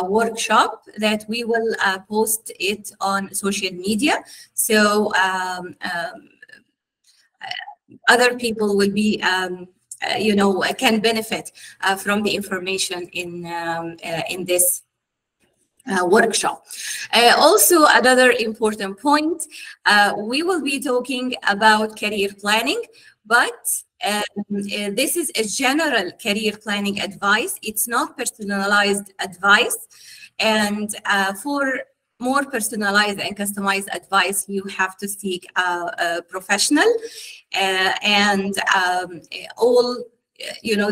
workshop that we will post it on social media. So other people will be, can benefit from the information in this workshop. Also, another important point, we will be talking about career planning, but this is a general career planning advice. It's not personalized advice. And for more personalized and customized advice, you have to seek a professional, and all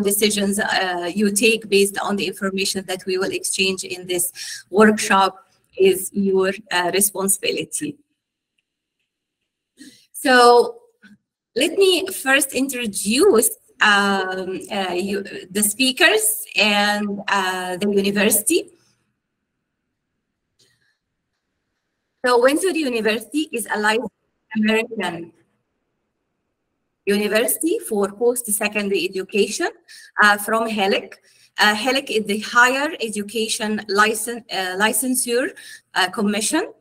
decisions you take based on the information that we will exchange in this workshop is your responsibility. So let me first introduce the speakers and the university. So Windsor University is a licensed American university for post-secondary education from HELIC. HELIC is the Higher Education Licensure Commission.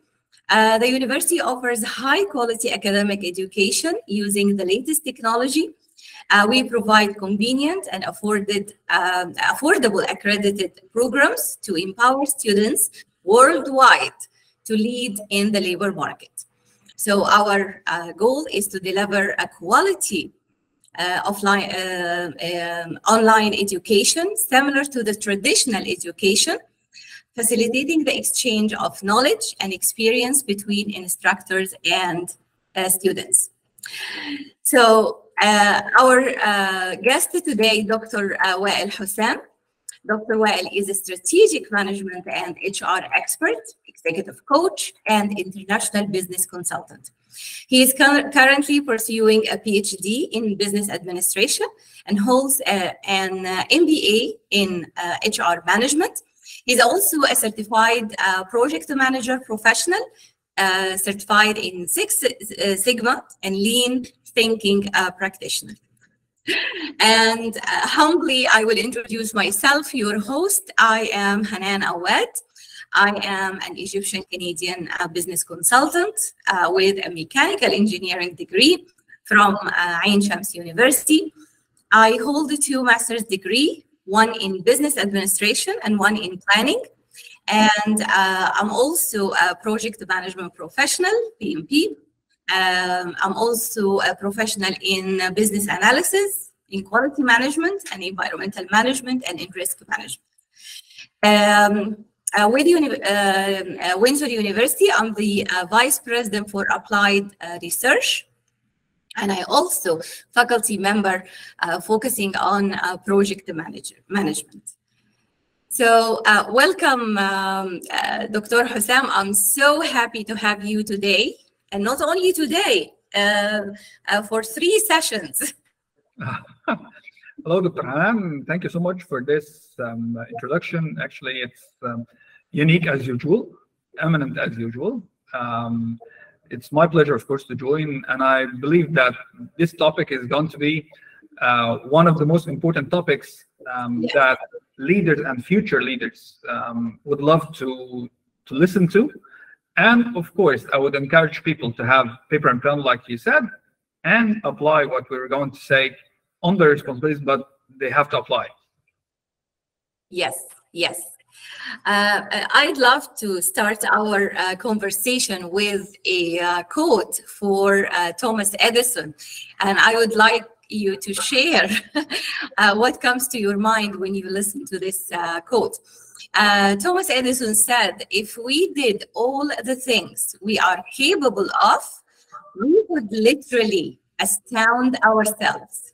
The university offers high-quality academic education using the latest technology. We provide convenient and affordable accredited programs to empower students worldwide to lead in the labor market. So our goal is to deliver a quality online education similar to the traditional education, facilitating the exchange of knowledge and experience between instructors and students. So our guest today, Dr. Wael Hussam. Dr. Wael is a strategic management and HR expert, executive coach, and international business consultant. He is currently pursuing a PhD in business administration and holds an MBA in HR management. He's also a certified project manager professional, certified in Six Sigma and lean thinking practitioner. And humbly, I will introduce myself, your host. I am Hanan Awad. I am an Egyptian-Canadian business consultant with a mechanical engineering degree from Ain Shams University. I hold 2 master's degrees, one in business administration and one in planning. And I'm also a project management professional, PMP. I'm also a professional in business analysis, in quality management, and environmental management, and in risk management. With Windsor University, I'm the Vice President for Applied Research, and I also faculty member focusing on project management. So welcome, Dr. Hussam. I'm so happy to have you today. And not only today, for 3 sessions. Hello, Dr. Hanan. Thank you so much for this introduction. Actually, it's unique as usual, eminent as usual. It's my pleasure, of course, to join. And I believe that this topic is going to be one of the most important topics that leaders and future leaders would love to listen to. And of course, I would encourage people to have paper and pen, like you said, and apply what we were going to say on their responsibilities, but they have to apply. Yes, yes. I'd love to start our conversation with a quote for Thomas Edison. And I would like you to share what comes to your mind when you listen to this quote. Thomas Edison said, if we did all the things we are capable of, we would literally astound ourselves.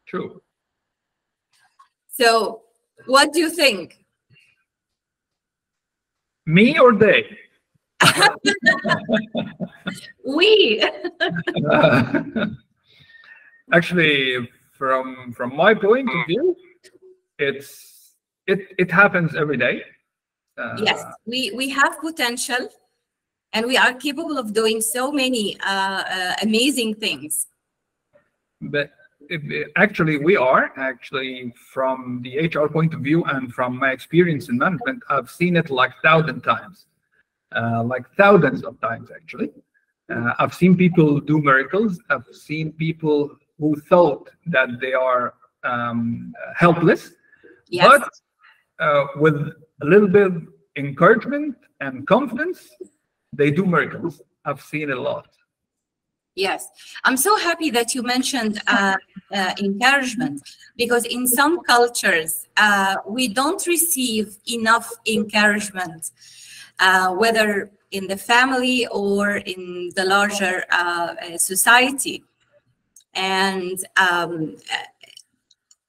True. So what do you think? Me or they? We. Actually, from my point of view, it happens every day. Yes, we have potential, and we are capable of doing so many amazing things. But Actually, we are actually from the HR point of view and from my experience in management, I've seen it like 1,000 times, like thousands of times actually. I've seen people do miracles. I've seen people who thought that they are helpless, Yes. but with a little bit of encouragement and confidence, they do miracles. I've seen it a lot. Yes, I'm so happy that you mentioned encouragement, because in some cultures, we don't receive enough encouragement, whether in the family or in the larger society. And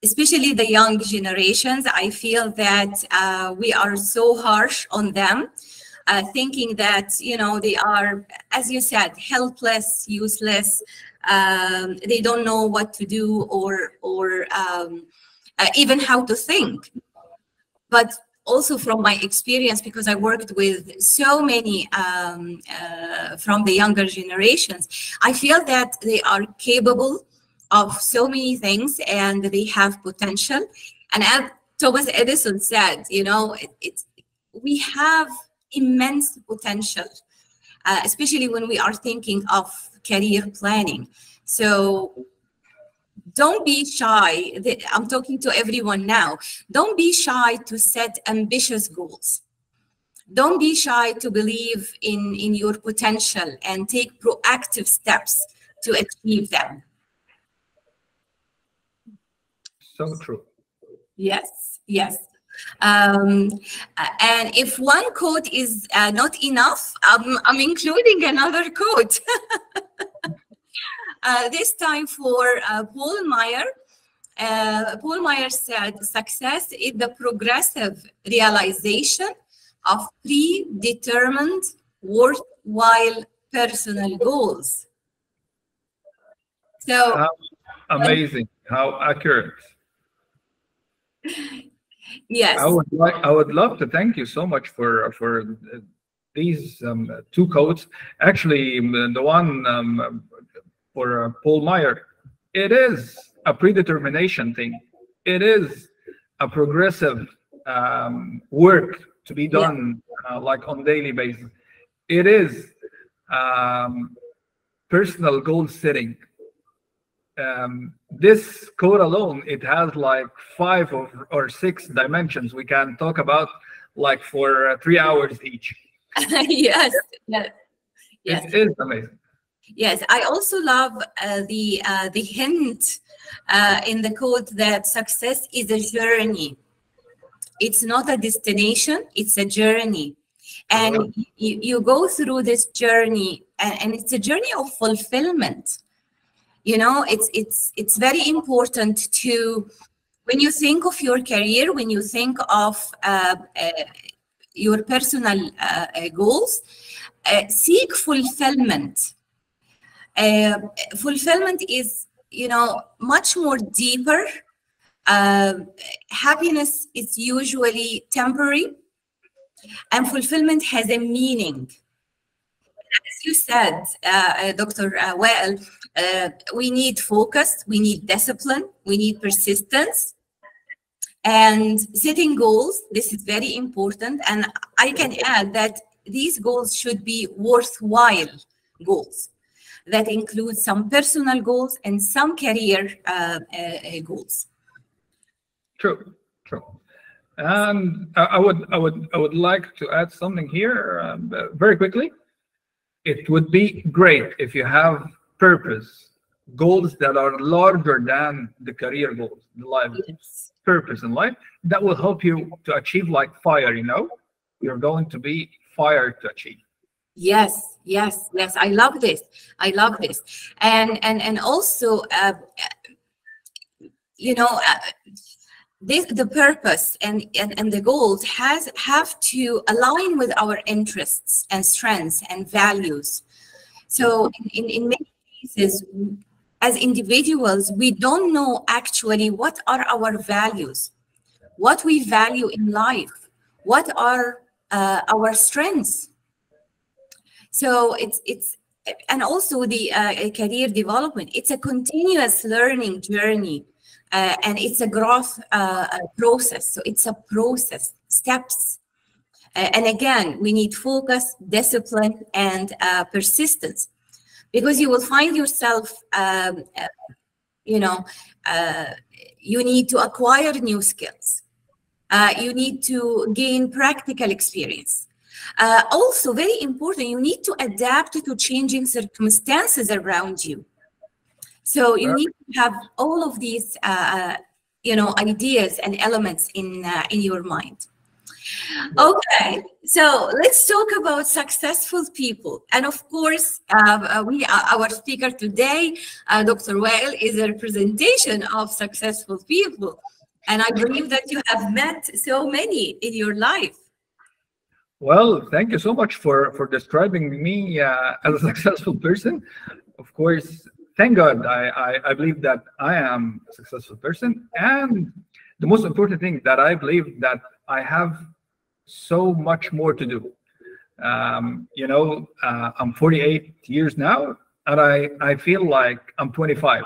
especially the young generations, I feel that we are so harsh on them. Thinking that, you know, they are, as you said, helpless, useless. They don't know what to do or even how to think. But also from my experience, because I worked with so many from the younger generations, I feel that they are capable of so many things and they have potential. And as Thomas Edison said, you know, we have immense potential, especially when we are thinking of career planning. So don't be shy. I'm talking to everyone now. Don't be shy to set ambitious goals. Don't be shy to believe in your potential and take proactive steps to achieve them. So true. Yes, yes. And if one quote is not enough, I'm including another quote. This time for Paul Meyer. Paul Meyer said, "Success is the progressive realization of predetermined, worthwhile personal goals." So how amazing, how accurate. Yes, I would love to thank you so much for these two quotes. Actually, the one for Paul Meyer, it is a predetermination thing. It is a progressive work to be done, like on daily basis. It is personal goal setting. This code alone, it has like 5 or 6 dimensions we can talk about like for 3 hours each. Yes, yes, yes. It is amazing. Yes, I also love the hint in the code that success is a journey. It's not a destination, it's a journey. And you go through this journey, and it's a journey of fulfillment. You know, it's very important to, when you think of your career, when you think of your personal goals, seek fulfillment. Fulfillment is, you know, much more deeper. Happiness is usually temporary, and fulfillment has a meaning. As you said, Dr. Wael, we need focus, we need discipline, we need persistence, and setting goals. This is very important. And I can add that these goals should be worthwhile goals that include some personal goals and some career goals. True, true. And I would like to add something here very quickly. It would be great if you have purpose, goals that are larger than the career goals, the life purpose in life. That will help you to achieve like fire, you know, you're going to be fired to achieve. Yes, yes, yes. I love this. I love this. And also, you know, the purpose and the goals have to align with our interests and strengths and values. So in many cases, as individuals, we don't know actually what are our values, what we value in life, what are our strengths. So it's and also the career development. It's a continuous learning journey, and it's a growth process. So it's a process, steps. And again, we need focus, discipline, and persistence, because you will find yourself, you need to acquire new skills. You need to gain practical experience. Also, very important, you need to adapt to changing circumstances around you. So you need to have all of these, ideas and elements in your mind. Okay, so let's talk about successful people. And of course, our speaker today, Dr. Wael, is a representation of successful people. And I believe that you have met so many in your life. Well, thank you so much for describing me as a successful person. Of course, thank God, I believe that I am a successful person. And the most important thing that I believe that I have so much more to do. I'm 48 years now, and I feel like I'm 25.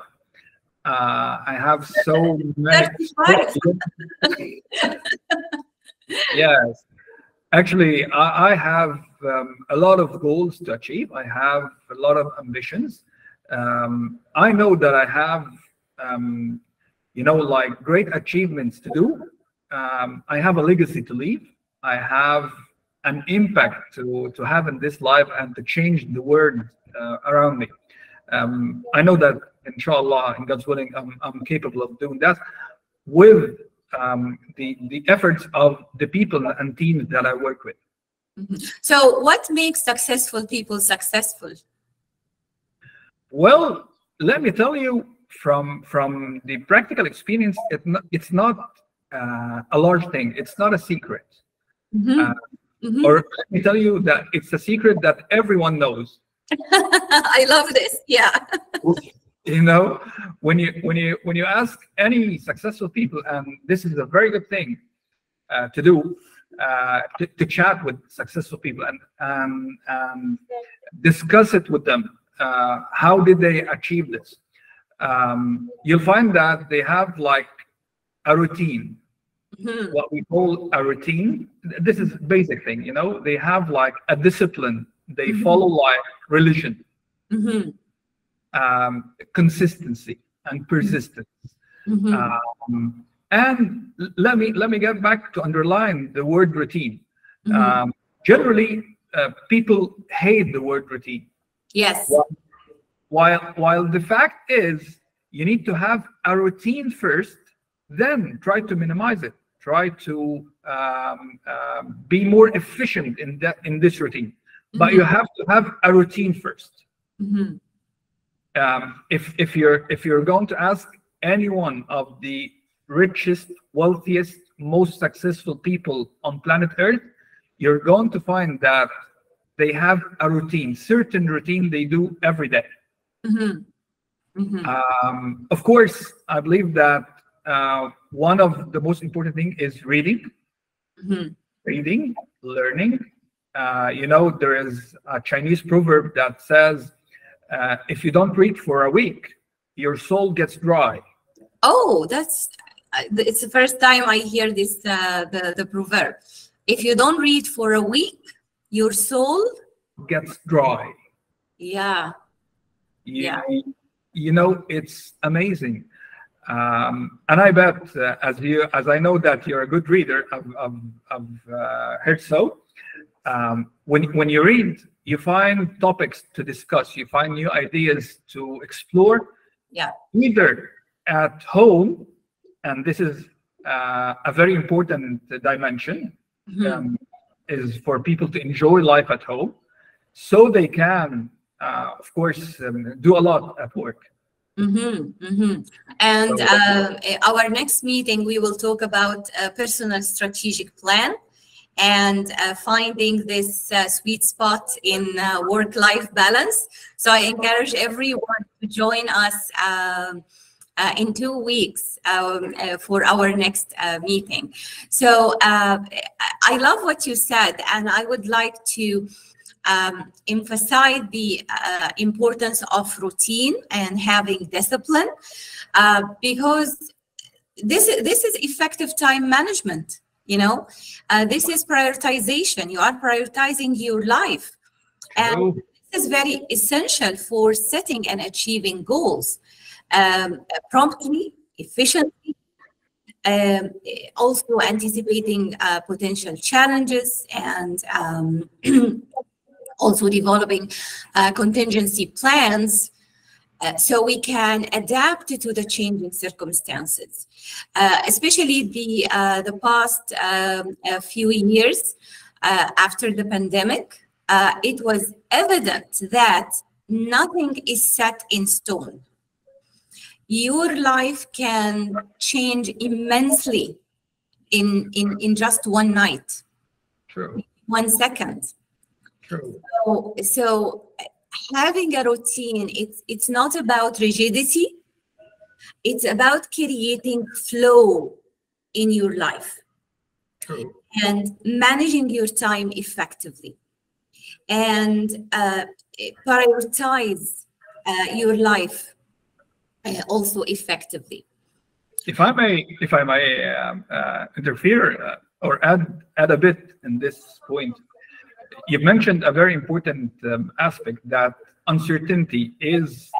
I have so many. Yes, actually, I have a lot of goals to achieve. I have a lot of ambitions. I know that I have, like great achievements to do. I have a legacy to leave. I have an impact to have in this life and to change the world around me. I know that, inshallah, in God's willing, I'm capable of doing that with the efforts of the people and teams that I work with. Mm-hmm. So what makes successful people successful? Well, let me tell you from the practical experience, it's not a large thing. It's not a secret. Mm-hmm. Or let me tell you that it's a secret that everyone knows. I love this. Yeah. When you ask any successful people, and this is a very good thing to do, to chat with successful people and discuss it with them. How did they achieve this? You'll find that they have like a routine. Mm-hmm. What we call a routine. This is basic thing, they have like a discipline. They mm-hmm. follow like religion. Mm-hmm. Consistency and persistence. Mm-hmm. And let me get back to underline the word routine. Mm-hmm. Generally, people hate the word routine. Yes. While the fact is, you need to have a routine first, then try to minimize it. Try to be more efficient in this routine. Mm-hmm. But you have to have a routine first. Mm-hmm. If you're going to ask any one of the richest, wealthiest, most successful people on planet Earth, you're going to find that they have a routine, certain routine they do every day. Mm-hmm. Mm-hmm. Of course, I believe that one of the most important things is reading, mm-hmm. reading, learning. There is a Chinese proverb that says, if you don't read for a week, your soul gets dry. Oh, it's the first time I hear this, the proverb. If you don't read for a week, your soul gets dry. Yeah. It's amazing. And I bet, as I know that you're a good reader, I've heard so. When you read, you find topics to discuss, you find new ideas to explore. Yeah. Either at home, and this is a very important dimension, mm-hmm. Is for people to enjoy life at home, so they can, of course, do a lot at work. Mm-hmm, mm-hmm. And our next meeting, we will talk about a personal strategic plan and finding this sweet spot in work-life balance. So I encourage everyone to join us in 2 weeks for our next meeting. So I love what you said, and I would like to emphasize the importance of routine and having discipline, because this is effective time management. You know, this is prioritization. You are prioritizing your life, and this is very essential for setting and achieving goals promptly, efficiently. Also anticipating potential challenges, and also developing contingency plans so we can adapt to the changing circumstances. Especially the past few years after the pandemic, it was evident that nothing is set in stone. Your life can change immensely in just one night. True. 1 second. True. So having a routine, it's not about rigidity. It's about creating flow in your life. True. And managing your time effectively, and prioritize your life also effectively. If I may interfere or add a bit in this point, you've mentioned a very important aspect, that uncertainty is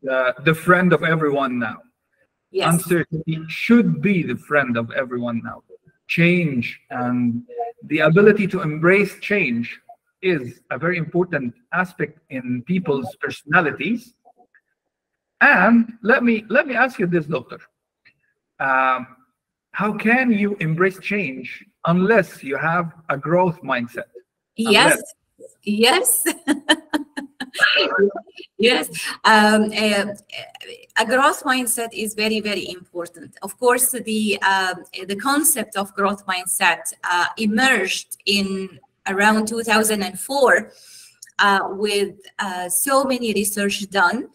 the friend of everyone now. Yes. Uncertainty should be the friend of everyone now. Change and the ability to embrace change is a very important aspect in people's personalities. And let me ask you this, doctor. How can you embrace change unless you have a growth mindset? Yes. Yes. Yes. A growth mindset is very, very important. Of course, the concept of growth mindset emerged in around 2004 with so many research done,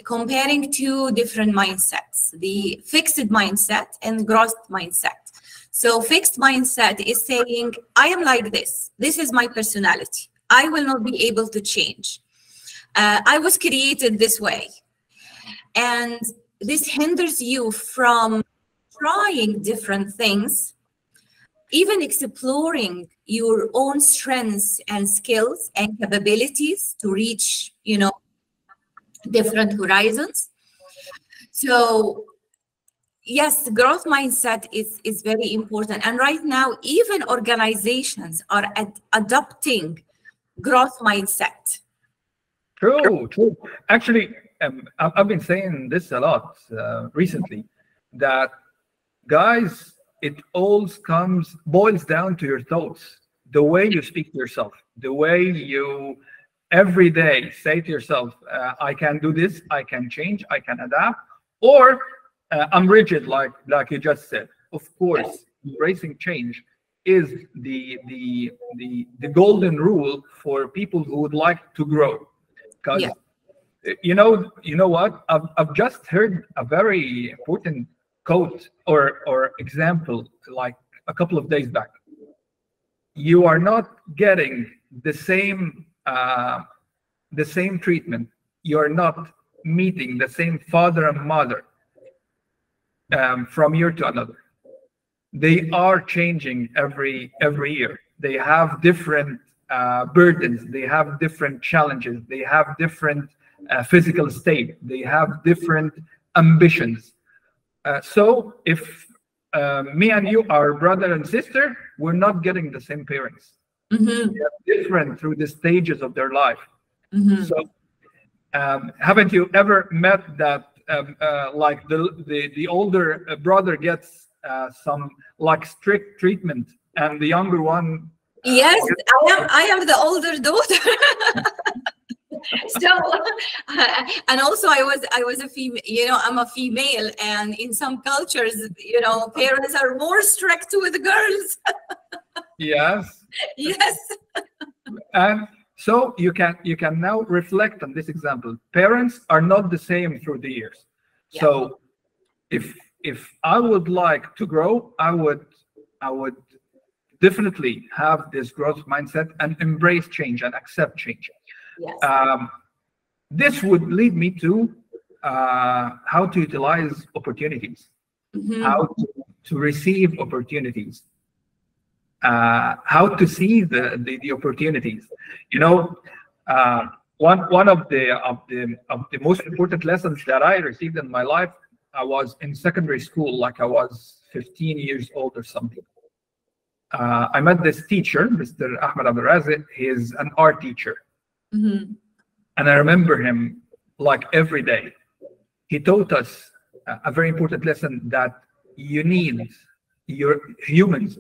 comparing two different mindsets, the fixed mindset and growth mindset. So fixed mindset is saying, I am like this. This is my personality. I will not be able to change. I was created this way. And this hinders you from trying different things, even exploring your own strengths and skills and capabilities to reach, different horizons. So yes, growth mindset is very important. And right now, even organizations are adopting growth mindset. True. Actually, I've been saying this a lot recently, that guys, it all boils down to your thoughts, the way you speak to yourself, the way you every day say to yourself, I can do this, I can change, I can adapt, or I'm rigid, like you just said. Of course, embracing change is the golden rule for people who would like to grow. Because you know what? I've just heard a very important quote or example, like a couple of days back. You are not getting the same treatment. You are not meeting the same father and mother from year to another. They are changing every year. They have different burdens. They have different challenges. They have different physical state. They have different ambitions. So if me and you are brother and sister, we're not getting the same parents. Mm-hmm. They are different through the stages of their life. Mm-hmm. So haven't you ever met that like the older brother gets some like strict treatment, and the younger one yes, I am the older daughter. So and also I was a female, I'm a female, and in some cultures, parents are more strict with girls. Yes. Yes. And so you can now reflect on this example. Parents are not the same through the years. Yeah. So if I would like to grow, I would definitely have this growth mindset and embrace change and accept change. Yes. This would lead me to how to utilize opportunities, how to receive opportunities, how to see the opportunities. You know, one of the most important lessons that I received in my life, I was in secondary school, like I was 15 years old or something. I met this teacher, Mr. Ahmed Abdurazik. He is an art teacher. And I remember him like every day. He taught us a very important lesson, that humans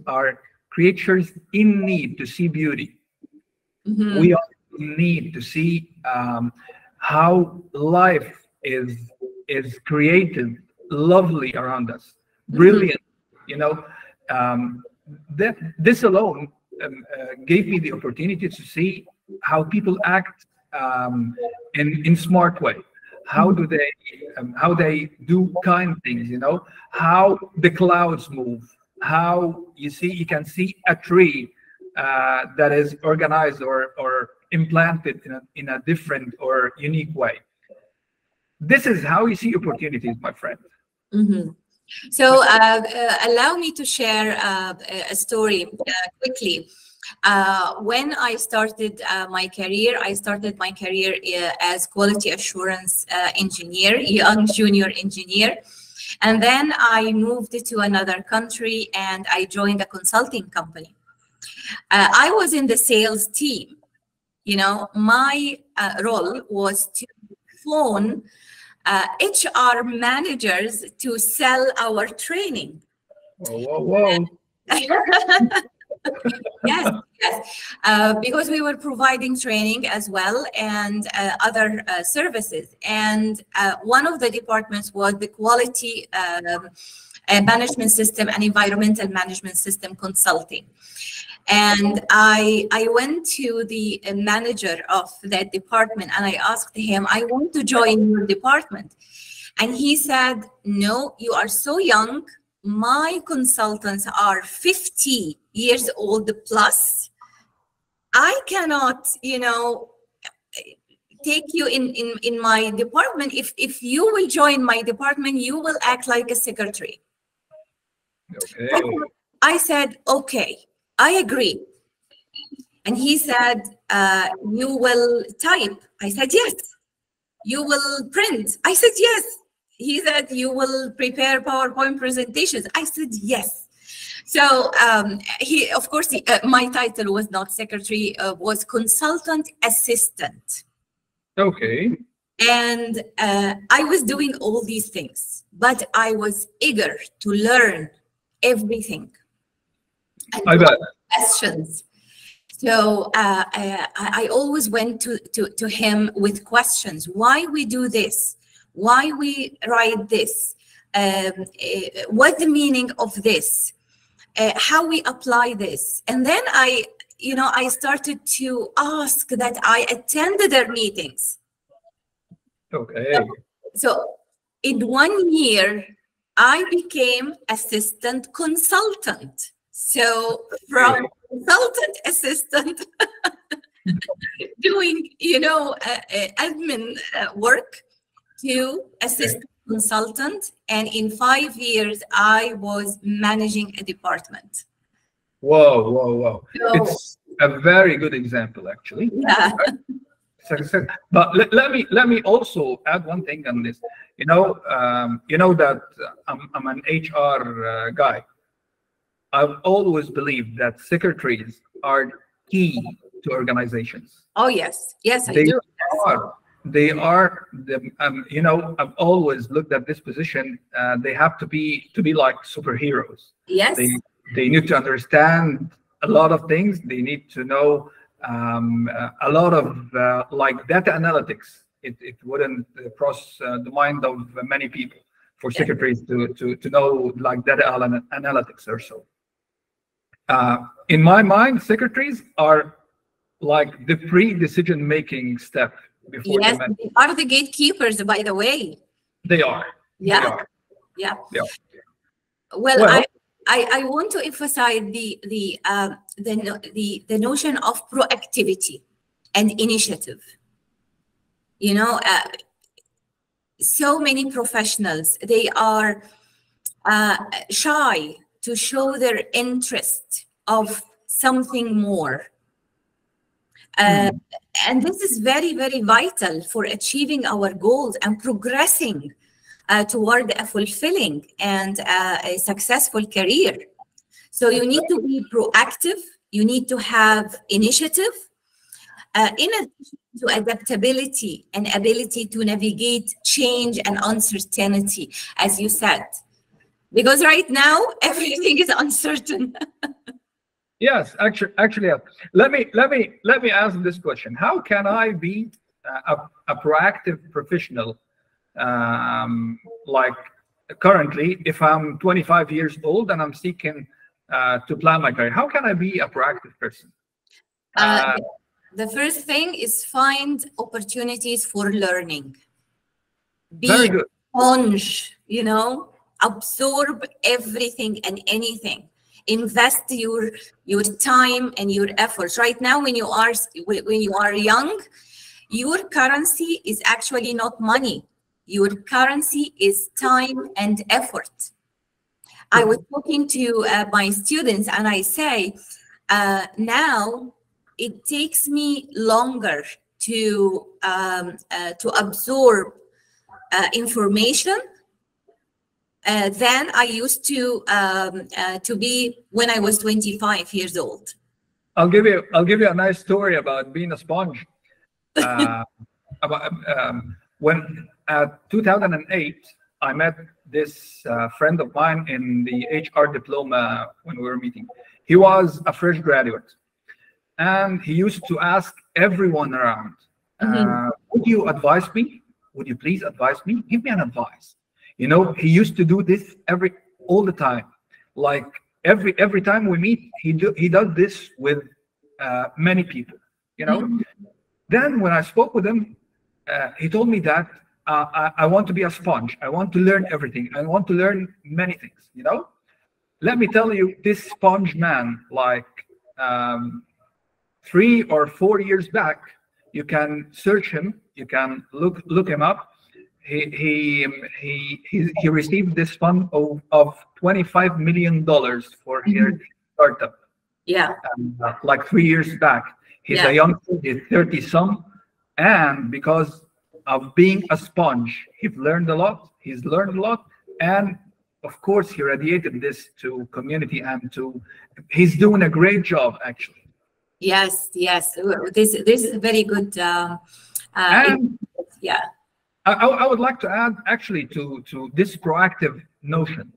are creatures in need to see beauty. We are in need to see how life is created lovely around us, brilliant. You know, this alone gave me the opportunity to see how people act in smart way. How do they do kind things? You know, how the clouds move. How you can see a tree that is organized or implanted in a different or unique way. This is how you see opportunities, my friend. So allow me to share a story quickly. When I started my career, as quality assurance engineer, young junior engineer. And then I moved to another country and I joined a consulting company. I was in the sales team. You know, my role was to phone HR managers to sell our training. Whoa. Yes, because we were providing training as well and other services. And one of the departments was the quality management system and environmental management system consulting. And I went to the manager of that department and I asked him, I want to join your department. And he said, no, you are so young. My consultants are 50 years old plus. I cannot, you know, take you in my department. If you will join my department, you will act like a secretary. Okay. I said, okay, I agree. And he said, you will type. I said, yes. You will print. I said, yes. He said, you will prepare PowerPoint presentations. I said, yes. So of course, my title was not secretary, was consultant assistant. Okay. And I was doing all these things, but I was eager to learn everything. And I bet. Questions. So I always went to him with questions. Why we do this? Why we write this? What's the meaning of this? How we apply this? And then I started to ask that I attended their meetings. Okay. So in 1 year, I became assistant consultant. So from consultant assistant doing, admin work to assistant consultant. And in 5 years, I was managing a department. Whoa. So, it's a very good example, actually. Yeah. But let me also add one thing on this. You know that I'm an HR guy. I've always believed that secretaries are key to organizations. Oh yes, I do. They are I've always looked at this position. They have to be like superheroes. Yes. They need to understand a lot of things. They need to know a lot of like data analytics. It wouldn't cross the mind of many people for secretaries to know like data analytics or so. In my mind, secretaries are like the pre-decision-making step before. Yes, they are the gatekeepers, by the way. They are. Yeah. They are. Yeah. Well, I want to emphasize the notion of proactivity and initiative. You know, so many professionals, they are shy to show their interest of something more. And this is very, very vital for achieving our goals and progressing toward a fulfilling and a successful career. So you need to be proactive, you need to have initiative, in addition to adaptability and ability to navigate change and uncertainty, as you said. Because right now, everything is uncertain. Yes, actually, let me ask this question: how can I be a proactive professional, like currently, if I'm 25 years old and I'm seeking to plan my career? How can I be a proactive person? The first thing is find opportunities for learning. Be very good. sponge, you know, absorb everything and anything. Invest your time and your efforts. Right now, when you are young, your currency is actually not money. Your currency is time and effort. I was talking to my students, and I say, now it takes me longer to absorb information than I used to be when I was 25 years old. I'll give you a nice story about being a sponge. About when 2008, I met this friend of mine in the HR diploma when we were meeting. He was a fresh graduate, and he used to ask everyone around, would you advise me? Would you please advise me? Give me an advice. You know, he used to do this all the time. Like every time we meet, he does this with many people. You know. Then when I spoke with him, he told me that I want to be a sponge. I want to learn everything. I want to learn many things. You know. Let me tell you, this sponge man, like 3 or 4 years back, you can search him. You can look him up. He received this fund of $25 million for his startup. Yeah. Like 3 years back. He's a youngster, he's 30-some, and because of being a sponge, he's learned a lot, and of course he radiated this to community and he's doing a great job actually. Yes, this is a very good and yeah. I would like to add actually to this proactive notion.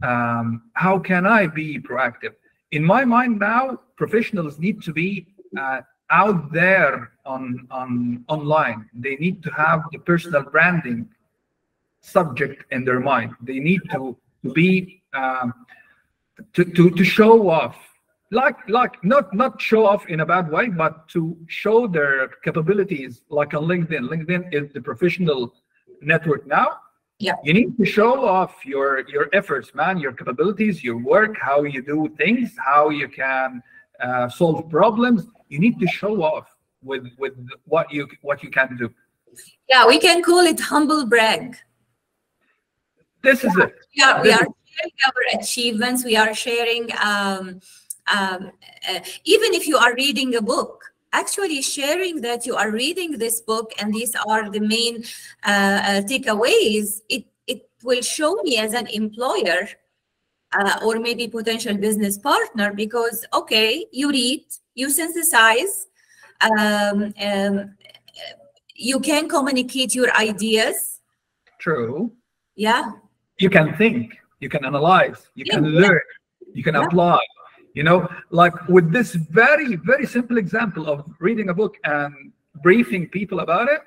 How can I be proactive? In my mind now, professionals need to be out there online. They need to have the personal branding subject in their mind. They need to be to show off, like not show off in a bad way, but to show their capabilities, like on LinkedIn. LinkedIn is the professional network now. Yeah. You need to show off your efforts, man, your capabilities, your work, how you do things, how you can solve problems. You need to show off with what you can do. Yeah, we can call it humble brag. This is it. Yeah, we are sharing our achievements. We are sharing, even if you are reading a book, actually sharing that you are reading this book and these are the main takeaways, it will show me as an employer or maybe potential business partner, because, okay, you read, you synthesize, you can communicate your ideas. True. Yeah. You can think, you can analyze, you can learn, you can apply. You know, like with this very, very simple example of reading a book and briefing people about it,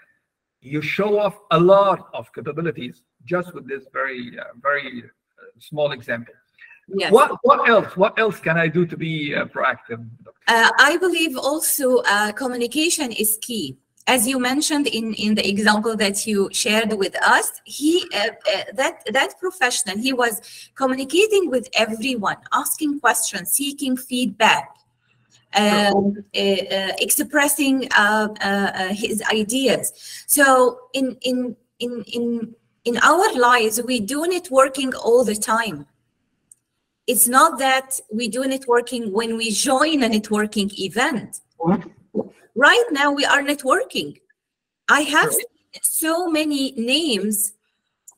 you show off a lot of capabilities just with this very, very small example. Yes. What else can I do to be proactive? I believe also communication is key. as you mentioned in the example that you shared with us, that professional, he was communicating with everyone, asking questions, seeking feedback, expressing his ideas. So in our lives, we do networking all the time. It's not that we do networking when we join a networking event. Right now, we are networking. I have so many names,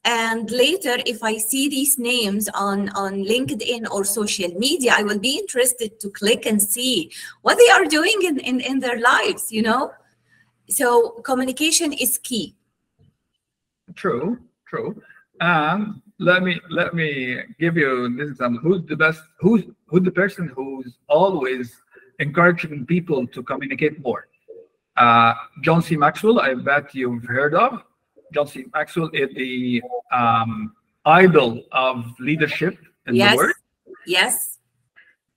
and later, if I see these names on LinkedIn or social media, I will be interested to click and see what they are doing in their lives, you know? So communication is key. True. And let me give you this example. Who's the person who's always encouraging people to communicate more? John C. Maxwell, I bet you've heard of. John C. Maxwell is the idol of leadership in the world. Yes.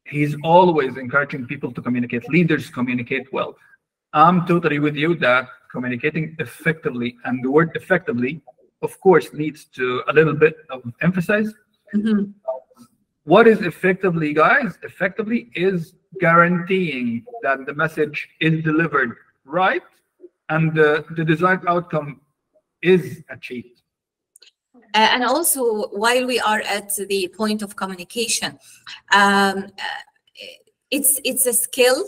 He's always encouraging people to communicate. Leaders communicate well. I'm totally with you that communicating effectively, and the word effectively, of course, needs to a little bit of emphasis. Mm-hmm. What is effectively, guys? Effectively is guaranteeing that the message is delivered right and the desired outcome is achieved. And also, while we are at the point of communication, it's a skill,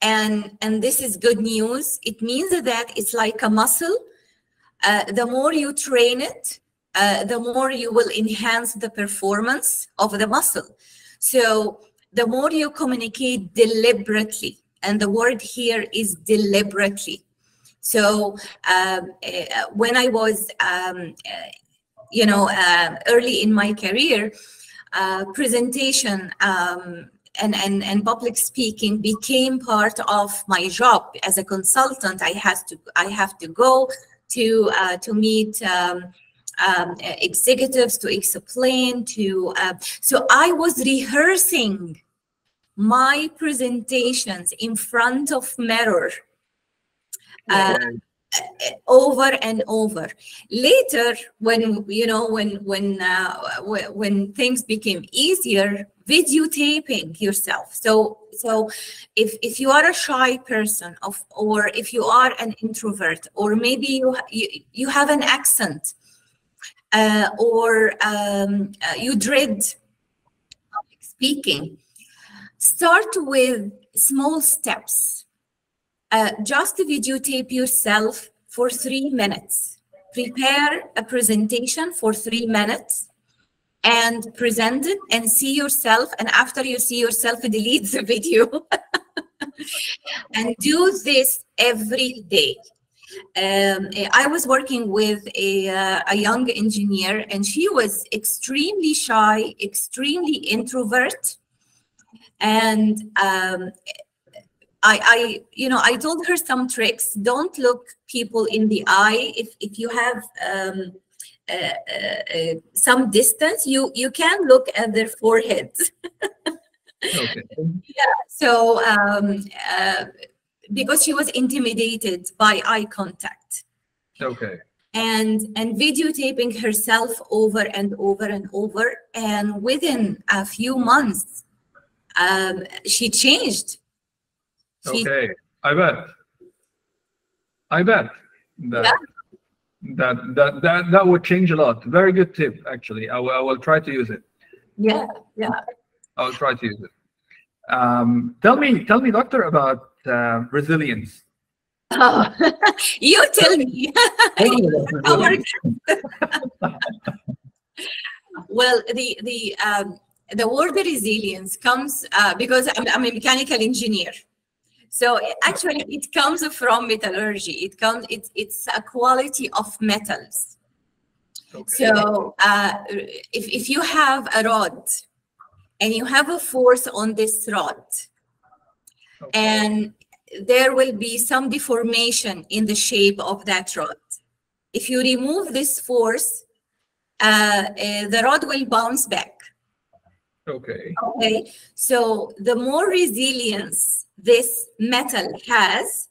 and this is good news. It means that it's like a muscle. The more you train it, the more you will enhance the performance of the muscle. So the more you communicate deliberately, and the word here is deliberately. So when I was, early in my career, presentation and public speaking became part of my job as a consultant. I have to go to meet executives, to explain, so I was rehearsing my presentations in front of mirror over and over. Later, when things became easier, videotaping yourself. So if you are a shy person, or if you are an introvert, or maybe you have an accent, or you dread public speaking, start with small steps. Just videotape yourself for 3 minutes. Prepare a presentation for 3 minutes and present it and see yourself. And after you see yourself, delete the video. And do this every day. I was working with a young engineer, and she was extremely shy, extremely introvert. And I told her some tricks. Don't look people in the eye. If you have some distance, you can look at their foreheads. Okay. Yeah. So because she was intimidated by eye contact. Okay. And videotaping herself over and over and over, and within a few months, she changed. Okay, I bet that would change a lot. Very good tip, actually. I will try to use it. Yeah. I'll try to use it. Tell me, doctor, about resilience. Oh, you tell me. Well, the word resilience comes because I'm a mechanical engineer. So actually, it comes from metallurgy. It's a quality of metals. Okay. So if you have a rod and you have a force on this rod, okay, and there will be some deformation in the shape of that rod. If you remove this force, the rod will bounce back. Okay. So the more resilience this metal has,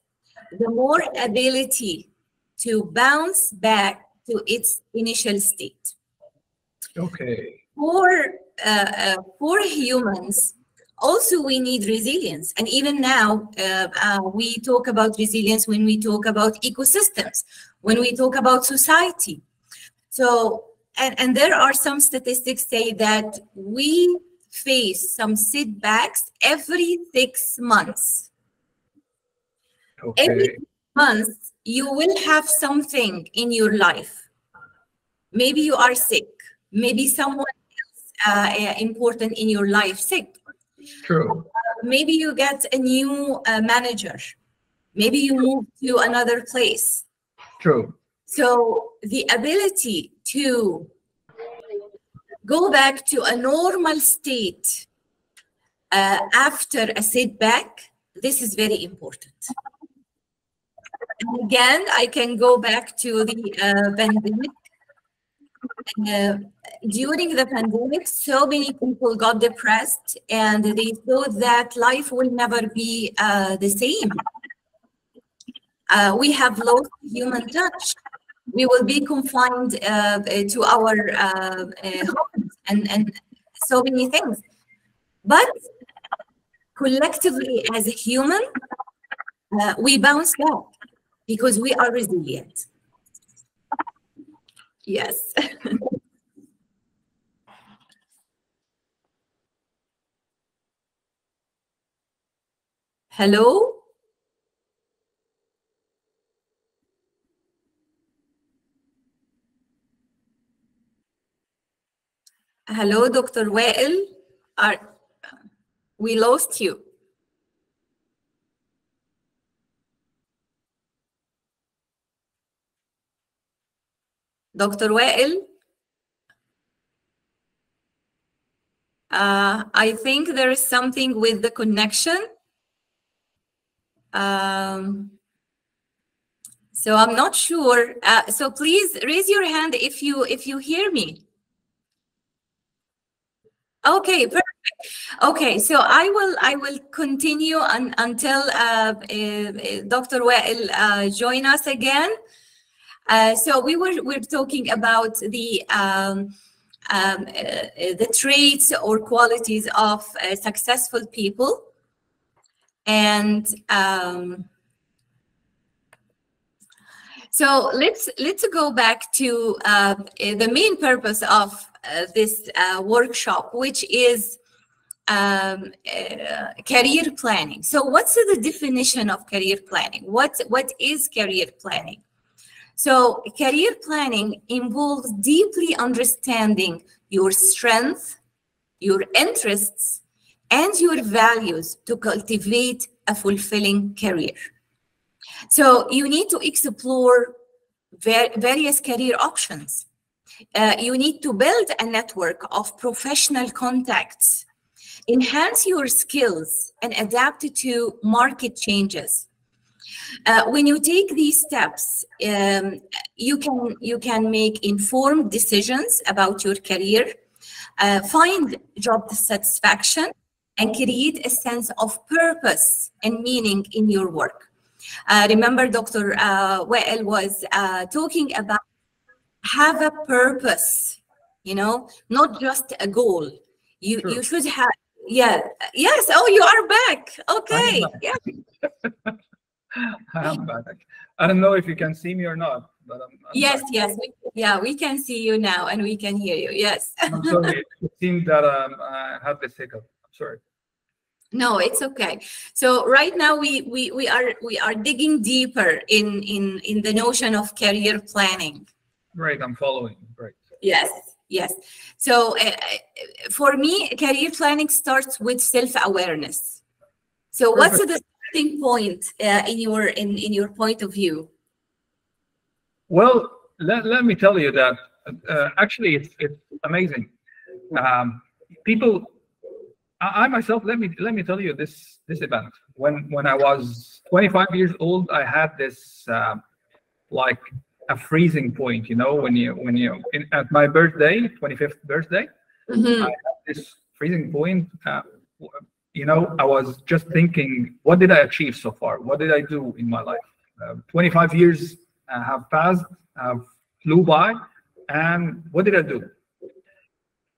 the more ability to bounce back to its initial state. Okay. For humans, also we need resilience. And even now, we talk about resilience when we talk about ecosystems, when we talk about society. So, and there are some statistics say that we face some setbacks every 6 months. Okay. Every month, you will have something in your life. Maybe you are sick. Maybe someone else important in your life sick. True. Maybe you get a new manager. Maybe you move to another place. True. So the ability to go back to a normal state after a setback, this is very important. And again, I can go back to the pandemic. During the pandemic, so many people got depressed and they thought that life will never be the same. We have lost human touch. We will be confined to our homes and so many things. But collectively as a human, we bounce back because we are resilient. Yes. Hello? Hello, Dr. Wael. We lost you. Dr. Wael? I think there is something with the connection. So I'm not sure. So please raise your hand if you hear me. Okay, perfect. Okay, so I will continue until Dr. Wael join us again. So we're talking about the traits or qualities of successful people, and so let's go back to the main purpose of this workshop, which is career planning. So what's the definition of career planning? What is career planning? So career planning involves deeply understanding your strengths, your interests, and your values to cultivate a fulfilling career. So you need to explore various career options. You need to build a network of professional contacts, enhance your skills, and adapt to market changes. When you take these steps, you can make informed decisions about your career, find job satisfaction, and create a sense of purpose and meaning in your work. Remember, Dr. Wael was talking about have a purpose, not just a goal. You should have, yes. Oh, you are back. Okay. Yeah. I'm back. I don't know if you can see me or not, but I'm yes, back. We can see you now and we can hear you. Yes. I'm sorry. It seemed that I had this hiccup. I'm sorry. No, it's okay. So right now we are digging deeper in the notion of career planning. Great, I'm following. Great. Yes. So for me, career planning starts with self-awareness. So Perfect. What's the starting point in your point of view? Well, let me tell you that actually it's amazing. People, I myself, let me tell you this event. When I was 25 years old, I had this like a freezing point, when at my birthday, 25th birthday, I had this freezing point. I was just thinking, what did I achieve so far? What did I do in my life? 25 years have passed, have flew by, and what did I do?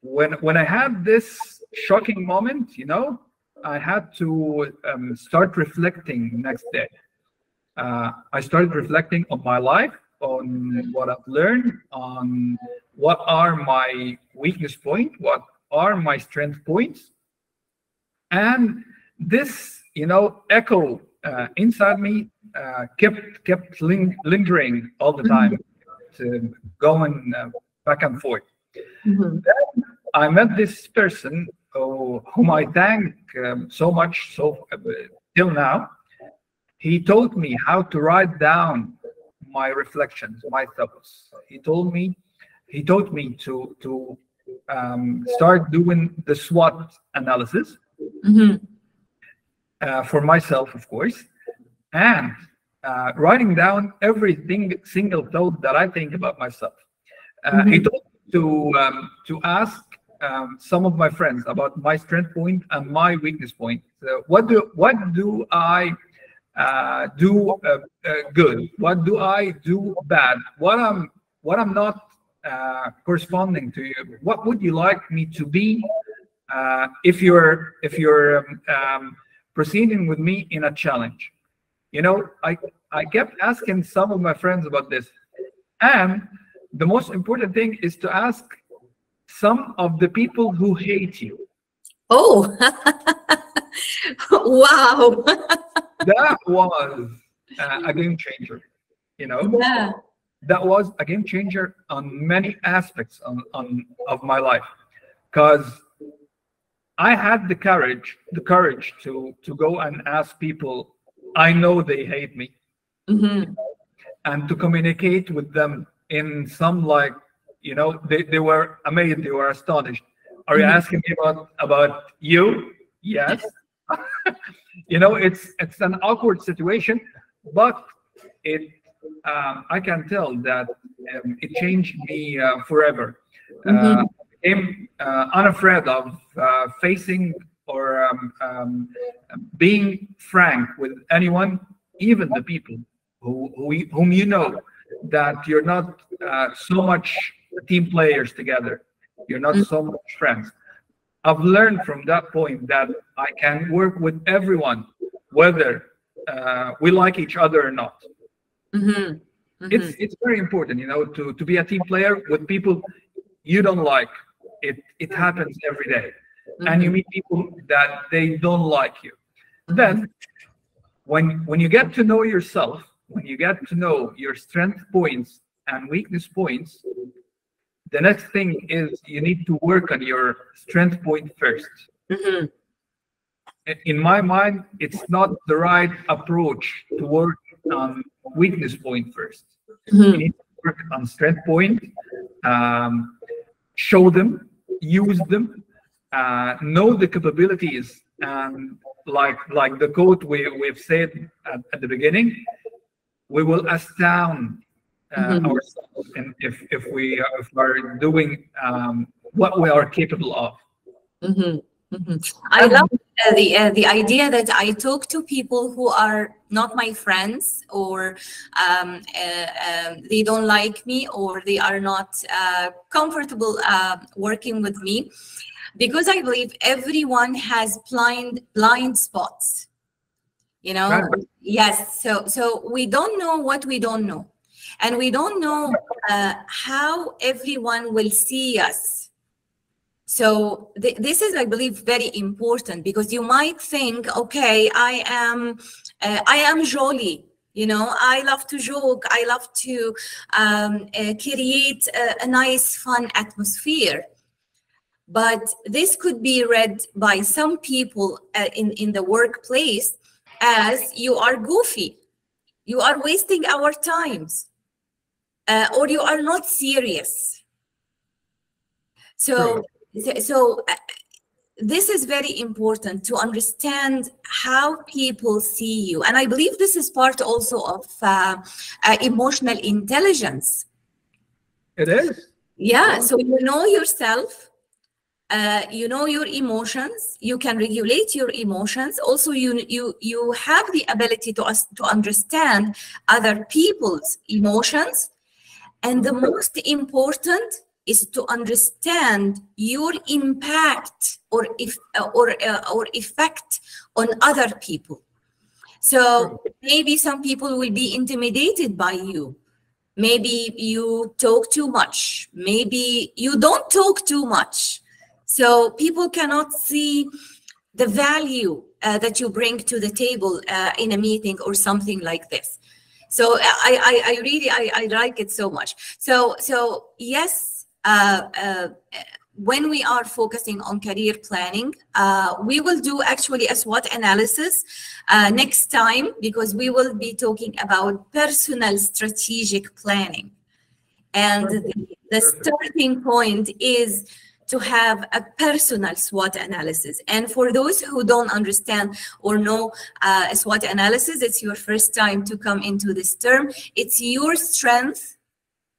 When I had this shocking moment, you know, I had to start reflecting next day. I started reflecting on my life, on what I've learned, on what are my weakness points, what are my strength points, and this, you know, echo inside me kept lingering all the time, going back and forth. Then I met this person whom I thank so much till now. He taught me how to write down my reflections, my thoughts. He taught me to start doing the SWOT analysis for myself, of course, and writing down every single thought that I think about myself. He told me to ask some of my friends about my strength point and my weakness point. So what do I do good? What do I do bad? What I'm not corresponding to you? What would you like me to be if you're proceeding with me in a challenge? You know, I kept asking some of my friends about this, and the most important thing is to ask some of the people who hate you. Oh, wow. That was a game changer, you know. Yeah. That was a game changer on many aspects of my life, because I had the courage to go and ask people I know they hate me, and to communicate with them in some, like, you know, they were amazed, they were astonished. Are you asking me about you? Yes. You know, it's an awkward situation, but I can tell that it changed me forever. I became unafraid of facing or being frank with anyone, even the people whom you know that you're not so much team players together, you're not so much friends. I've learned from that point that I can work with everyone, whether we like each other or not. It's very important, you know, to be a team player with people you don't like. It happens every day, and you meet people that they don't like you. Then, when you get to know yourself, when you get to know your strength points and weakness points, the next thing is you need to work on your strength point first. In my mind, it's not the right approach to work on weakness point first. You need to work on strength point, show them, use them, know the capabilities, and like the quote we've said at the beginning, we will astound ourselves if we are doing what we are capable of. I love the idea that I talk to people who are not my friends, or they don't like me, or they are not comfortable working with me, because I believe everyone has blind spots. You know, Right. yes. So we don't know what we don't know, and we don't know how everyone will see us. So this is, I believe, very important, because you might think, okay, I am jolly, you know, I love to joke, I love to create a nice, fun atmosphere. But this could be read by some people in the workplace as you are goofy, you are wasting our times, or you are not serious. So. So this is very important, to understand how people see you. And I believe this is part also of emotional intelligence. It is. Yeah, so you know yourself, you know your emotions, you can regulate your emotions. Also, you have the ability to understand other people's emotions. And the most important is to understand your impact or effect on other people. So maybe some people will be intimidated by you. Maybe you talk too much. Maybe you don't talk too much. So people cannot see the value that you bring to the table in a meeting or something like this. So I really like it so much. So yes, when we are focusing on career planning, we will do actually a SWOT analysis next time, because we will be talking about personal strategic planning. And the starting point is to have a personal SWOT analysis. And for those who don't understand or know SWOT analysis, it's your first time to come into this term. It's your strength,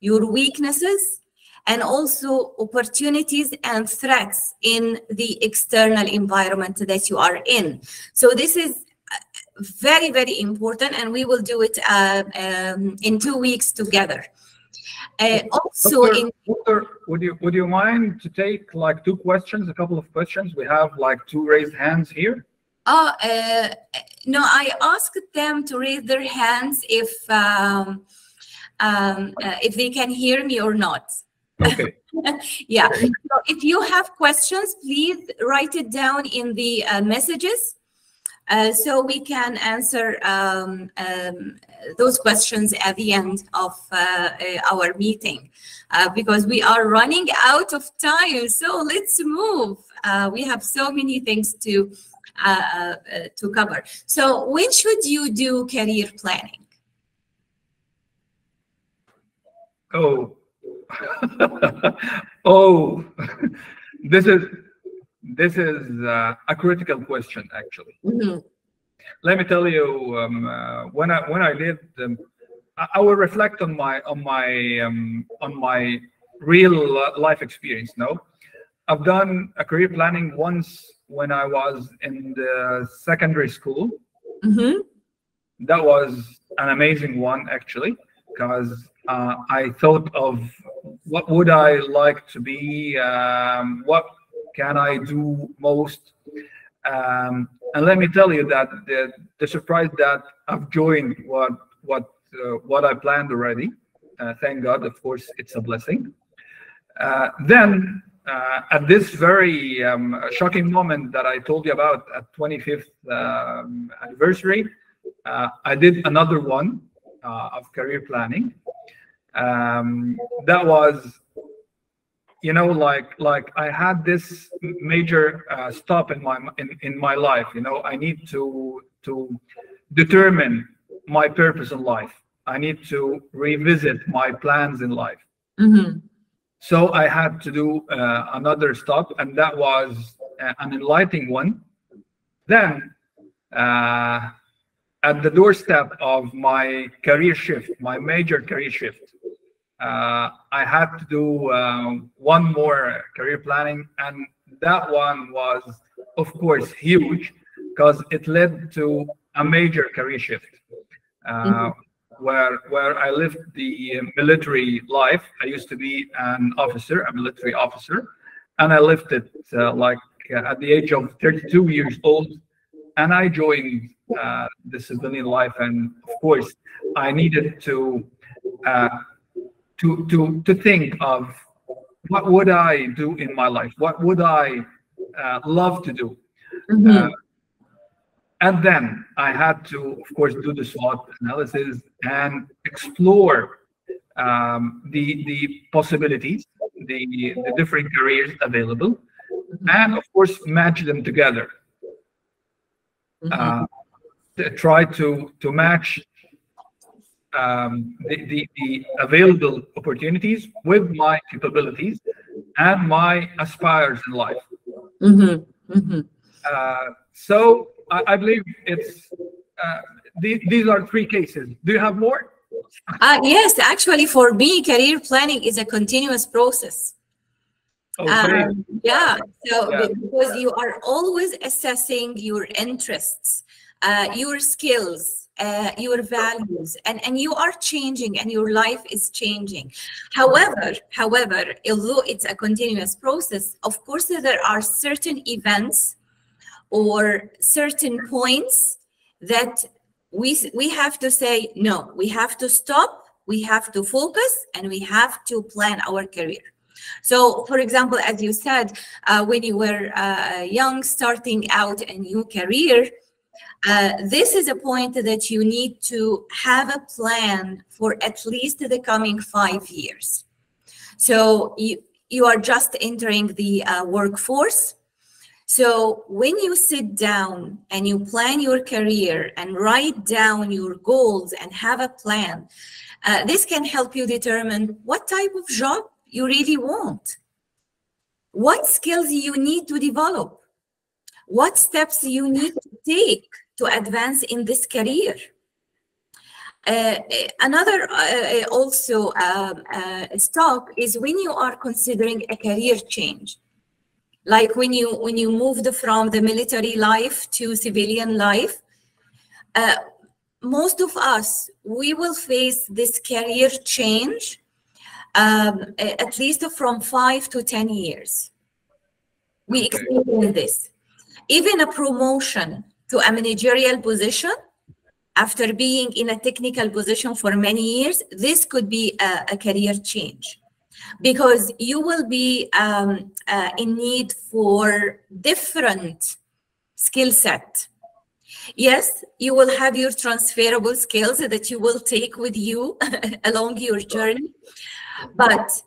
your weaknesses, and also opportunities and threats in the external environment that you are in. So this is very, very important, and we will do it in 2 weeks together. Also, Doctor, would you mind to take like 2 questions, a couple of questions? We have like 2 raised hands here. No, I asked them to raise their hands if they can hear me or not. Okay. Yeah. So if you have questions, please write it down in the messages, so we can answer those questions at the end of our meeting, because we are running out of time. So let's move. We have so many things to cover. So when should you do career planning? Oh, oh, this is a critical question, actually. Mm-hmm. Let me tell you, when I lived, I will reflect on my real life experience. No, I've done a career planning once when I was in the secondary school. Mm-hmm. That was an amazing one, actually, because I thought of what would I like to be, what can I do most, and let me tell you that the surprise that I've joined what I planned already. Thank God, of course, it's a blessing. Then at this very shocking moment that I told you about at 25th anniversary, I did another one of career planning. That was, you know, like I had this major stop in my life. You know, I need to determine my purpose in life. I need to revisit my plans in life. Mm-hmm. So I had to do another stop, and that was an enlightening one. Then at the doorstep of my career shift, my major career shift, I had to do one more career planning, and that one was, of course, huge, because it led to a major career shift, where I lived the military life. I used to be an officer, a military officer, and I lived it at the age of 32 years old, and I joined the civilian life. And of course, I needed to think of what would I do in my life, what would I love to do. Mm-hmm. And then I had to, of course, do the SWOT analysis and explore the possibilities, the different careers available, and of course match them together. Try to match the available opportunities with my capabilities and my aspires in life. So I believe it's these are 3 cases. Do you have more? Yes, actually, for me, career planning is a continuous process. Okay. Yeah, so Yeah. because you are always assessing your interests, your skills, your values, and you are changing and your life is changing. However, although it's a continuous process, of course, there are certain events or certain points that we have to say, no, we have to stop, we have to focus, and we have to plan our career. So, for example, as you said, when you were young, starting out a new career, this is a point that you need to have a plan for at least the coming 5 years. So you are just entering the workforce. So when you sit down and you plan your career and write down your goals and have a plan, this can help you determine what type of job you really want, what skills you need to develop, what steps you need to take to advance in this career. Another also stop is when you are considering a career change. Like when you moved from the military life to civilian life, most of us, we will face this career change at least from 5 to 10 years. We experience this. Even a promotion to a managerial position after being in a technical position for many years, this could be a career change, because you will be in need for different skill set. Yes, you will have your transferable skills that you will take with you along your journey, but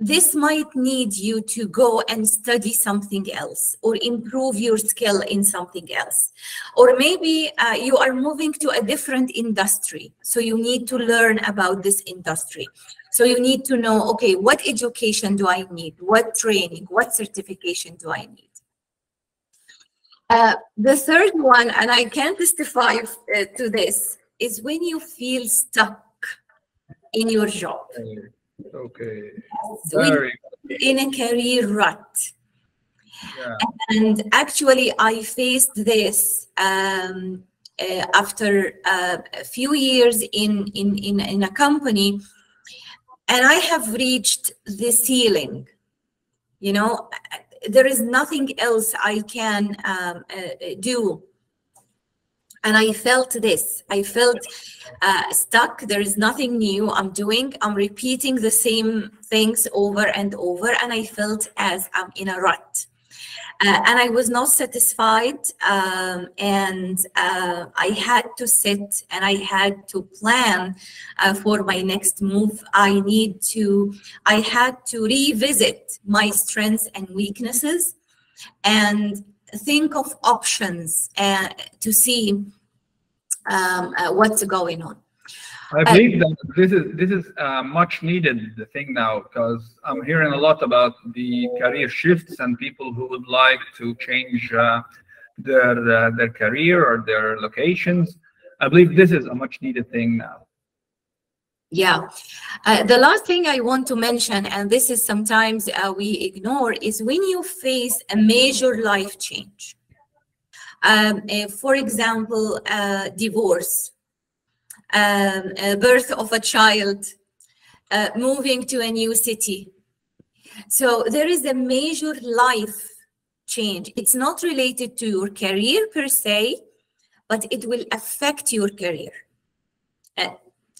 this might need you to go and study something else or improve your skill in something else. Or maybe you are moving to a different industry, so you need to learn about this industry. So you need to know, okay, what education do I need? What training, what certification do I need? The third one, and I can testify to this, is when you feel stuck in your job. Okay. In a career rut. Yeah. And actually, I faced this after a few years in a company, and I have reached the ceiling. You know, there is nothing else I can do. And I felt this. I felt stuck. There is nothing new I'm doing. I'm repeating the same things over and over. And I felt as I'm in a rut. And I was not satisfied. And I had to sit and I had to plan for my next move. I had to revisit my strengths and weaknesses and think of options to see what's going on. I believe that this is a much needed thing now, because I'm hearing a lot about the career shifts and people who would like to change their career or their locations. I believe this is a much needed thing now. Yeah. The last thing I want to mention, and this is sometimes we ignore, is when you face a major life change. For example, divorce, birth of a child, moving to a new city. So there is a major life change. It's not related to your career per se, but it will affect your career.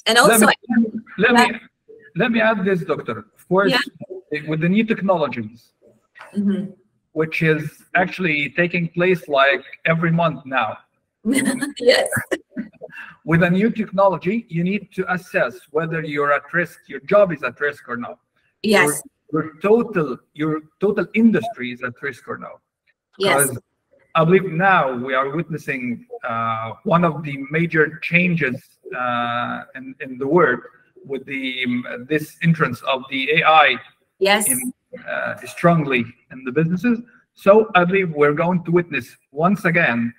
And also, let me add this, Doctor. First, with the new technologies, which is actually taking place like every month now. Yes. With a new technology, you need to assess whether you're at risk, your job is at risk or not. Yes. Your total industry is at risk or not. Yes. Because I believe now we are witnessing one of the major changes in the world with this entrance of the AI. Yes. Strongly in the businesses. So I believe we're going to witness once again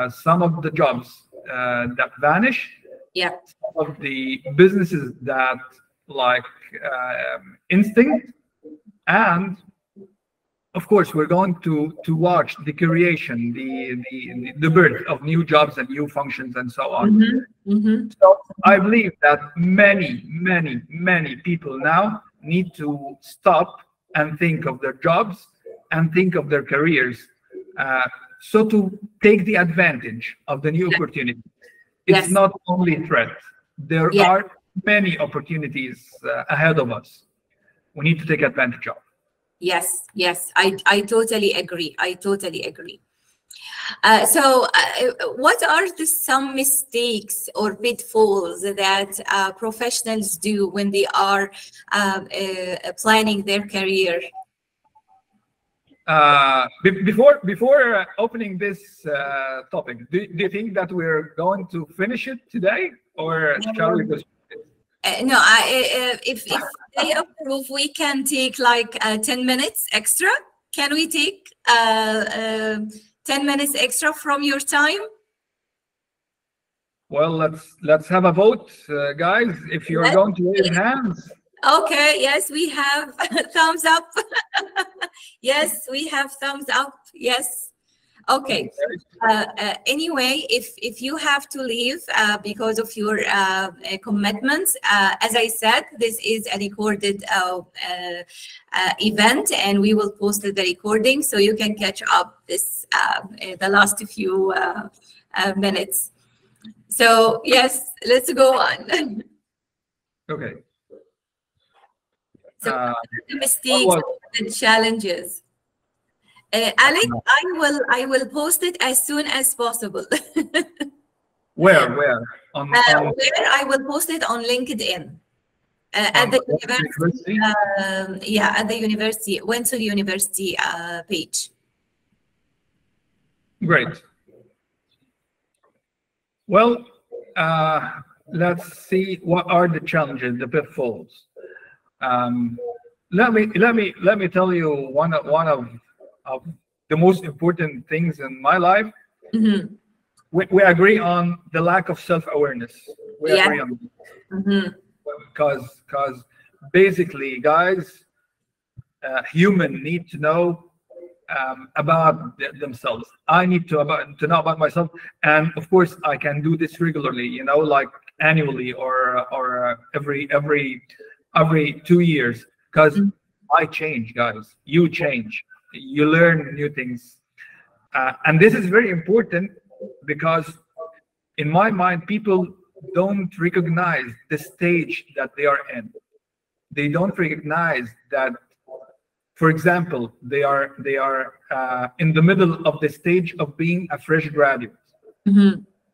some of the jobs that vanish. Yeah. Some of the businesses that like instinct And of course, we're going to watch the creation, the birth of new jobs and new functions and so on. So I believe that many people now need to stop and think of their jobs and think of their careers, so to take the advantage of the new opportunity. It's not only threat. There are many opportunities ahead of us. We need to take advantage of. Yes, yes, I totally agree. I totally agree. So what are some mistakes or pitfalls that professionals do when they are planning their career? Before opening this topic, do you think that we're going to finish it today, or shall we just? No, if they approve, we can take like 10 minutes extra. Can we take 10 minutes extra from your time? Well, let's have a vote, guys. If you're going to raise hands. Okay, yes, we have thumbs up. Yes, we have thumbs up. Yes. Okay. Anyway, if you have to leave because of your commitments, as I said, this is a recorded event, and we will post the recording so you can catch up this the last few minutes. So yes, let's go on. Okay. So the mistakes and challenges. Alex, I will post it as soon as possible. Where? Where I will post it on LinkedIn. At the university, at the university, Windsor University page. Great. Well, let's see what are the challenges, the pitfalls. Let me tell you one of the most important things in my life. We agree on the lack of self-awareness. We agree on because basically, guys, human need to know about themselves. I need to know about myself, and of course, I can do this regularly. You know, like annually or every 2 years, because I change, guys. You change. You learn new things, and this is very important because in my mind people don't recognize the stage that they are in. They don't recognize that, for example, they are in the middle of the stage of being a fresh graduate.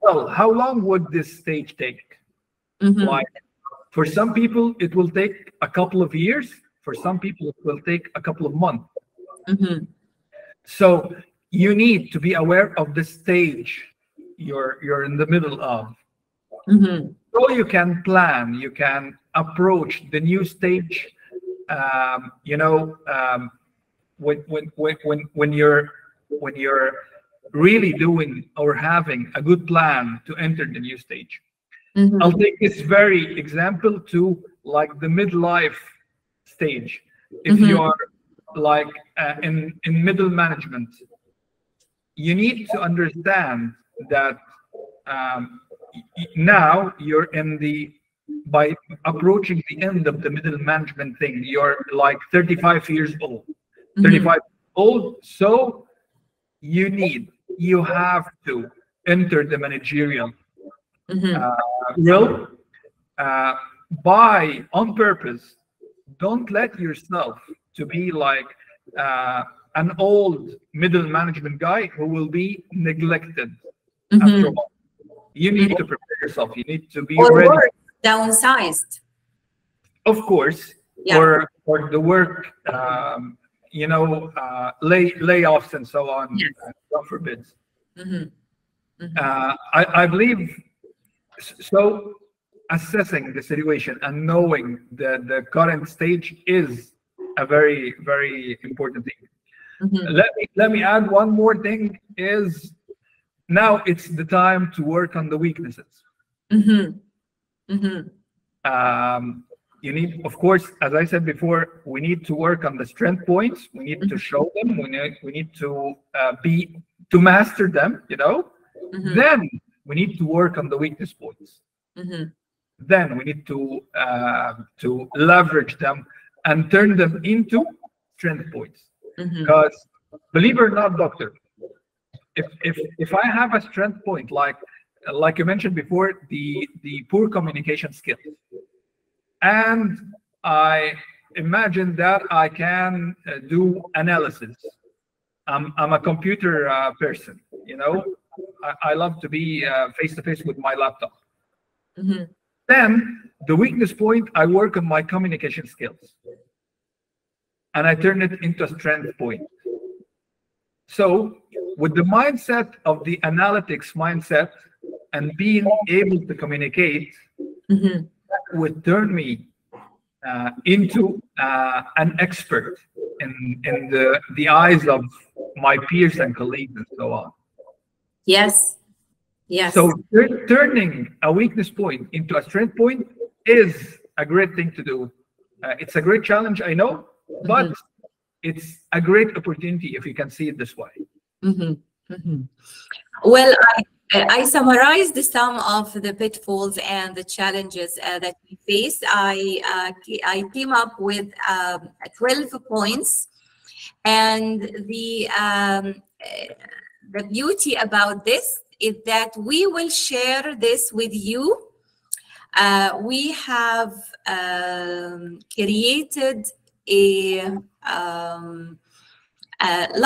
Well, how long would this stage take? Like, for some people it will take a couple of years, for some people it will take a couple of months. So you need to be aware of the stage you're in the middle of, so you can plan, you can approach the new stage. When you're really doing or having a good plan to enter the new stage. I'll take this very example to like the midlife stage. If you are like in middle management, you need to understand that now you're by approaching the end of the middle management thing, you're like 35 years old. 35 old, so you have to enter the managerial role by on purpose. Don't let yourself to be like an old middle management guy who will be neglected after a while. You need to prepare yourself. You need to be ready. Or downsized. Of course, or the work, layoffs and so on. God forbid. I believe so. Assessing the situation and knowing the current stage is a very, very important thing. Let me add one more thing. Is now it's the time to work on the weaknesses. you need, of course, as I said before, we need to work on the strength points. We need to show them. We need to master them, you know. Then we need to work on the weakness points. Then we need to leverage them and turn them into strength points. Because believe it or not, doctor, if I have a strength point like you mentioned before, the poor communication skills, and I imagine that I can do analysis. I'm a computer person, you know. I love to be face to face with my laptop. Then the weakness point, I work on my communication skills, and I turn it into a strength point. So with the mindset of the analytics mindset and being able to communicate, that would turn me into an expert in the eyes of my peers and colleagues and so on. Yes. Yes. So turning a weakness point into a strength point is a great thing to do. It's a great challenge, I know, but it's a great opportunity if you can see it this way. Well, I summarized some of the pitfalls and the challenges that we face. I came up with 12 points, and the beauty about this is that we will share this with you. We have created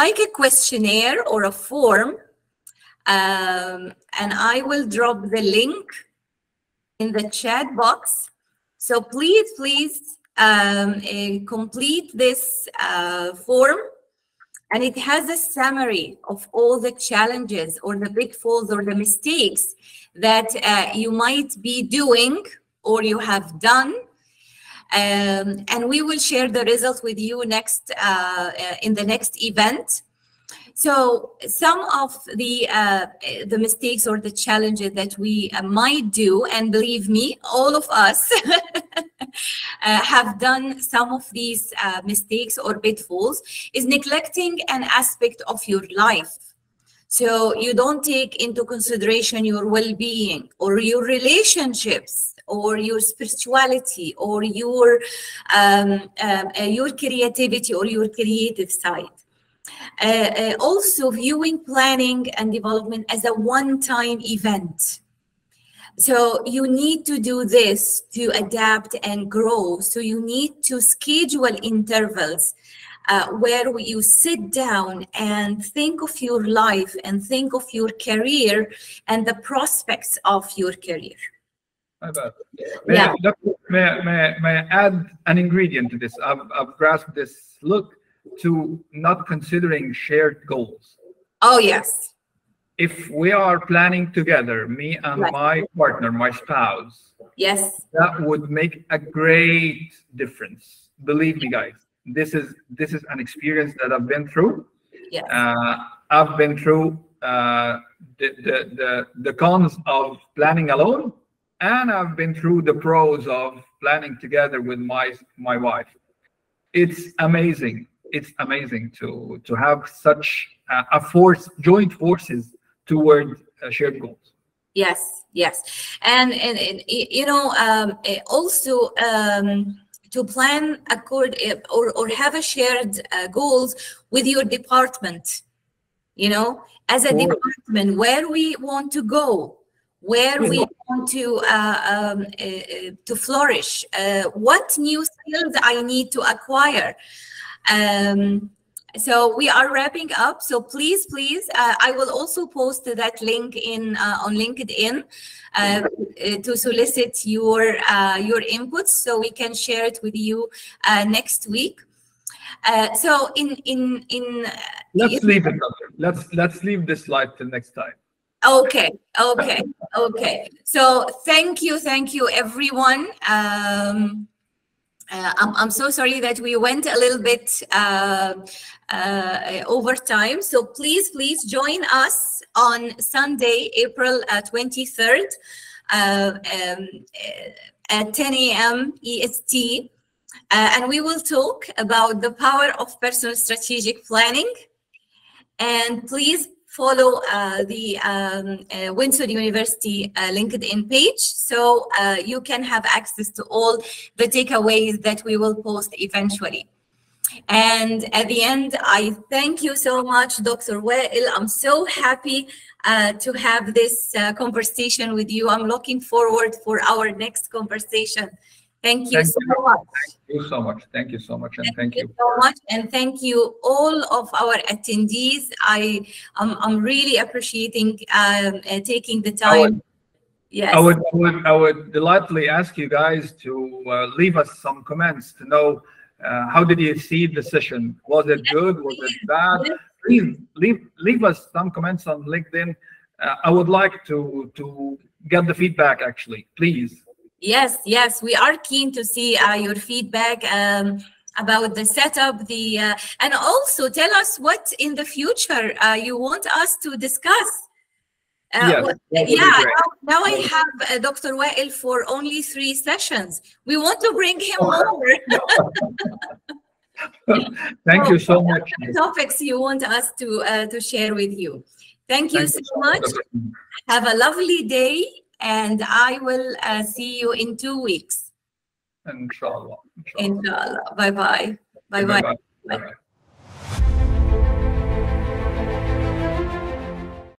like a questionnaire or a form, and I will drop the link in the chat box. So please complete this form. And it has a summary of all the challenges or the pitfalls or the mistakes that you might be doing or you have done. And we will share the results with you next in the next event. So some of the mistakes or the challenges that we might do, and believe me, all of us have done some of these mistakes or pitfalls, is neglecting an aspect of your life. So you don't take into consideration your well-being or your relationships or your spirituality or your creativity or your creative side. Also viewing planning and development as a one-time event. So you need to do this to adapt and grow. So you need to schedule intervals where you sit down and think of your life and think of your career and the prospects of your career. May I add an ingredient to this? I've grasped this. Look to not considering shared goals. Oh, yes. If we are planning together, me and my partner, my spouse, yes, that would make a great difference. Believe me, guys, this is an experience that I've been through. Yes. I've been through the cons of planning alone, and I've been through the pros of planning together with my wife. It's amazing. It's amazing to have such joint forces toward shared goals. Yes, yes, and you know, also to plan or have a shared goals with your department. You know, as a department, where we want to go, where we want to flourish, what new skills I need to acquire. So we are wrapping up. So please, I will also post that link on LinkedIn to solicit your inputs, so we can share it with you next week. So let's leave it. Let's leave this slide till next time. Okay. So thank you everyone. I'm so sorry that we went a little bit over time. So please join us on Sunday, April 23rd at 10 a.m. EST. And we will talk about the power of personal strategic planning. And please follow the Windsor University LinkedIn page, so you can have access to all the takeaways that we will post eventually. And at the end, I thank you so much, Dr. Wael. I'm so happy to have this conversation with you. I'm looking forward for our next conversation. Thank you so much. Thank you so much. Thank you so much, and thank you so much, and thank you all of our attendees. I'm really appreciating taking the time. Yes. I would delightfully ask you guys to leave us some comments to know how did you see the session? Was it good? Was it bad? Please leave us some comments on LinkedIn. I would like to get the feedback, actually, please. Yes, yes, we are keen to see your feedback about the setup, and also tell us what in the future you want us to discuss. Yes, now I have Dr. Wael for only 3 sessions. We want to bring him more. Thank you so much. Topics you want us to share with you. Thank you so much. Have a lovely day, and I will see you in 2 weeks. Inshallah. Inshallah. Bye-bye. Bye-bye.